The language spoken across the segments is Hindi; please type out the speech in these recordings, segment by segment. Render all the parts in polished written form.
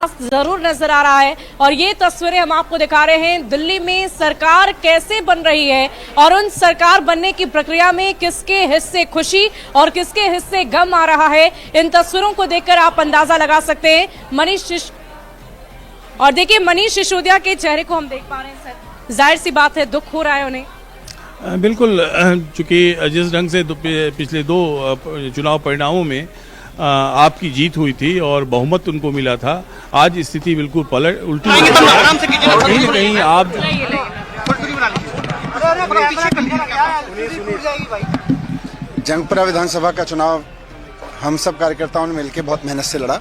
जरूर नजर आ रहा है और ये तस्वीरें हम आपको दिखा रहे हैं दिल्ली में सरकार कैसे बन रही है और उन सरकार बनने की प्रक्रिया में किसके हिस्से खुशी और किसके हिस्से गम आ रहा है। इन तस्वीरों को देखकर आप अंदाजा लगा सकते हैं। और देखिए मनीष सिसोदिया के चेहरे को हम देख पा रहे हैं सर, जाहिर सी बात है दुख हो रहा है उन्हें। बिल्कुल, चूंकि जिस ढंग से पिछले दो चुनाव परिणामों में आपकी जीत हुई थी और बहुमत उनको मिला था, आज स्थिति बिल्कुल उल्टी कहीं आप जंगपुरा विधानसभा का चुनाव हम सब कार्यकर्ताओं ने मिलकर बहुत मेहनत से लड़ा।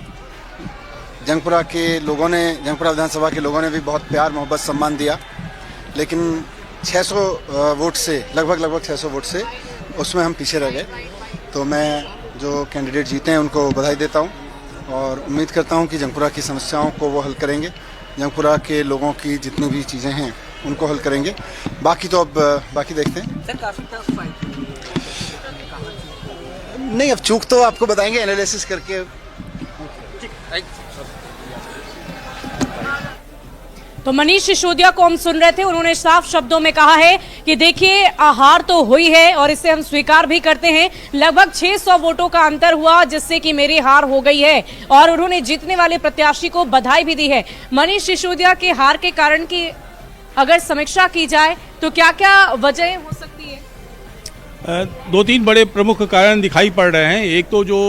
जंगपुरा विधानसभा के लोगों ने भी बहुत प्यार मोहब्बत सम्मान दिया, लेकिन 600 वोट से लगभग 600 वोट से उसमें हम पीछे रह गए। तो मैं जो कैंडिडेट जीते हैं उनको बधाई देता हूं और उम्मीद करता हूं कि जंगपुरा की समस्याओं को वो हल करेंगे, जंगपुरा के लोगों की जितनी भी चीज़ें हैं उनको हल करेंगे। बाकी तो अब बाकी देखते हैं। सर काफी टफ फाइट नहीं, अब चूक तो आपको बताएंगे एनालिसिस करके। तो मनीष सिसोदिया को हम सुन रहे थे, उन्होंने साफ शब्दों में कहा है कि देखिए हार तो हुई है और इसे हम स्वीकार भी करते हैं। लगभग 600 वोटों का अंतर हुआ जिससे कि मेरी हार हो गई है और उन्होंने जीतने वाले प्रत्याशी को बधाई भी दी है। मनीष सिसोदिया के हार के कारण की अगर समीक्षा की जाए तो क्या क्या वजह हो सकती है? दो तीन बड़े प्रमुख कारण दिखाई पड़ रहे हैं। एक तो जो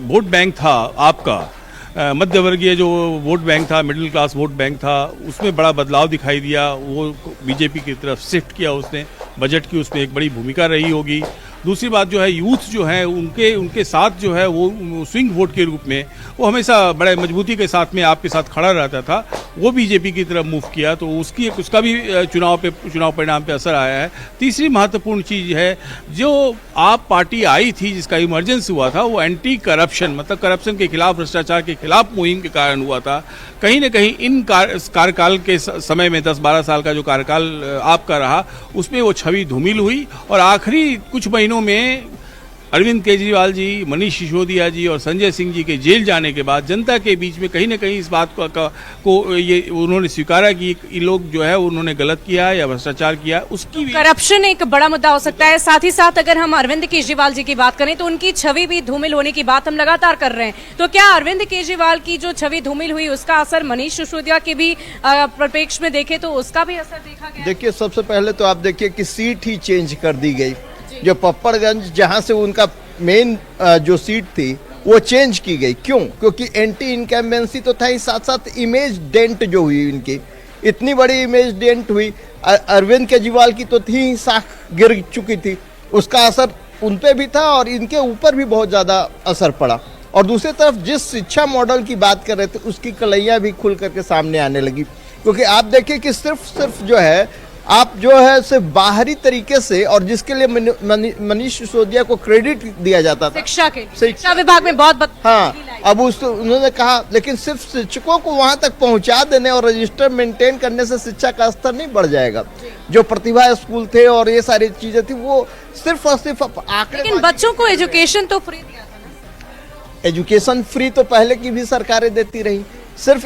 वोट बैंक था आपका, मध्य वर्गीय जो वोट बैंक था, मिडिल क्लास वोट बैंक था, उसमें बड़ा बदलाव दिखाई दिया। वो बीजेपी की तरफ शिफ्ट किया उसने, बजट की उसमें एक बड़ी भूमिका रही होगी। दूसरी बात जो है यूथ जो है उनके साथ जो है वो स्विंग वोट के रूप में वो हमेशा बड़े मजबूती के साथ में आपके साथ खड़ा रहता था, वो बीजेपी की तरफ मूव किया, तो उसका भी चुनाव परिणाम पे असर आया है। तीसरी महत्वपूर्ण चीज़ है, जो आप पार्टी आई थी जिसका इमरजेंस हुआ था, वो एंटी करप्शन मतलब करप्शन के खिलाफ, भ्रष्टाचार के खिलाफ मुहिम के कारण हुआ था। कहीं ना कहीं इन कार्यकाल के समय में 10-12 साल का जो कार्यकाल आपका रहा उसमें वो छवि धूमिल हुई और आखिरी कुछ महीनों में अरविंद केजरीवाल जी, मनीष सिसोदिया जी और संजय सिंह जी के जेल जाने के बाद जनता के बीच में कहीं ना कहीं इस बात को ये उन्होंने स्वीकारा कि ये लोग जो है उन्होंने गलत किया या भ्रष्टाचार किया। उसकी करप्शन एक बड़ा मुद्दा हो सकता है। साथ ही साथ अगर हम अरविंद केजरीवाल जी की बात करें तो उनकी छवि भी धूमिल होने की बात हम लगातार कर रहे हैं। तो क्या अरविंद केजरीवाल की जो छवि धूमिल हुई उसका असर मनीष सिसोदिया के भी परिप्रेक्ष्य में देखे तो उसका भी असर देखा गया? देखिए, सबसे पहले तो आप देखिए कि सीट ही चेंज कर दी गई। जो पप्पड़गंज जहां से उनका मेन जो सीट थी वो चेंज की गई। क्यों? क्योंकि एंटी इनकम्बेंसी तो था ही, साथ साथ इमेज डेंट जो हुई इनकी, इतनी बड़ी इमेज डेंट हुई। अरविंद केजरीवाल की तो थी ही, साख गिर चुकी थी, उसका असर उन पे भी था और इनके ऊपर भी बहुत ज़्यादा असर पड़ा। और दूसरी तरफ जिस शिक्षा मॉडल की बात कर रहे थे उसकी कलैया भी खुल करके सामने आने लगी। क्योंकि आप देखिए कि सिर्फ जो है आप जो है सिर्फ बाहरी तरीके से, और जिसके लिए मनीष सिसोदिया को क्रेडिट दिया जाता था शिक्षा विभाग में बहुत हाँ, अब उन्होंने कहा, लेकिन सिर्फ शिक्षकों को वहां तक पहुंचा देने और रजिस्टर मेंटेन करने से शिक्षा का स्तर नहीं बढ़ जाएगा। जो प्रतिभा स्कूल थे और ये सारी चीजें थी वो सिर्फ और सिर्फ आंकड़े। लेकिन बच्चों को एजुकेशन तो फ्री दिया था ना? एजुकेशन फ्री तो पहले की भी सरकारें देती रही, सिर्फ